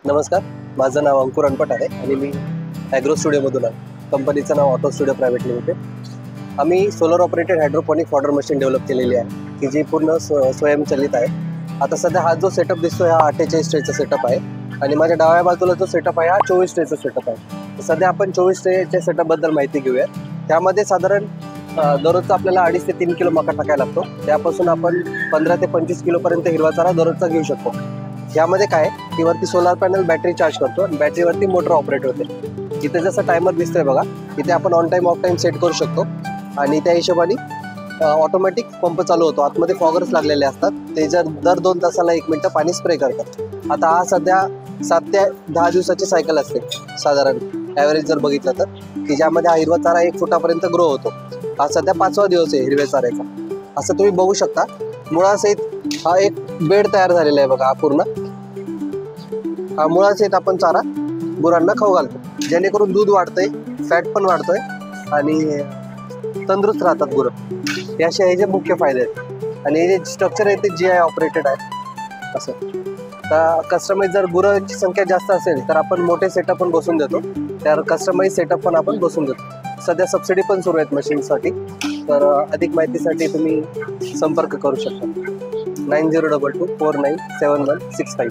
नमस्कार, माझं नाव अंकुर अनपट आहे आणि मी ॲग्रो स्टुडिओमधून आहे. कंपनीचं नाव ऑटो स्टुडिओ प्रायव्हेट लिमिटेड. आम्ही solar operated hydroponic fodder machine develop केलेली आहे की जी पूर्ण स्वयंचलित आहे. आता सध्या हा जो सेटअप दिसतो हा 48 ट्रेचा सेटअप आहे आणि माझ्या डाव्या बाजूला जो सेटअप आहे हा 24 ट्रेचा सेटअप आहे. सध्या आपण 24 ट्रेच्या सेटअपबद्दल माहिती घेऊया. त्यामध्ये साधारण दररोजचा आपल्याला 2.5 ते 3 किलो मका टाकायला लागतो. त्यापासून आपण 15 ते 25 किलोपर्यंत हिरवा चारा दररोजचा घेऊ शकतो. यामध्ये काय की वरती सोलार पॅनल बॅटरी चार्ज करतो आणि बॅटरीवरती मोटर ऑपरेट होते. इथे जसं टायमर दिसतोय बघा, इथे आपण on time of time set करू शकतो आणि त्या हिशोबाने ऑटोमॅटिक पंप चालू होतो. आतमध्ये फॉगर्स लागलेले असतात, ते जर दर 2 तासाला 1 मिनिटं पाणी स्प्रे करतात. आता हा सध्या 7 ते 10 दिवसाची सायकल असते साधारण ॲव्हरेज जर बघितलं तर, की ज्यामध्ये हा हिरवा चारा 1 फुटापर्यंत ग्रो होतो. हा सध्या 5वा दिवस आहे हिरव्या चाऱ्याचा. असं तुम्ही बघू शकता, मुळासहित हा एक बेड तयार झालेला आहे बघा. हा पूर्ण हा मुळासहित आपण चारा गुरांना खाऊ घालतो, जेणेकरून दूध वाढतंय, फॅट पण वाढतोय आणि तंदुरुस्त राहतात गुरं. हे असे ह्याचे मुख्य फायदे आहेत. आणि हे जे स्ट्रक्चर आहे ते GI ऑपरेटेड आहे. असं तर कस्टमाइज जर गुरांची संख्या जास्त असेल तर आपण मोठे सेटअप पण बसून देतो, तर कस्टमाइज सेटअप पण आपण बसून देतो. सध्या सबसिडी पण सुरू आहेत मशीनसाठी. तर अधिक माहितीसाठी तुम्ही संपर्क करू शकता 9022 497165.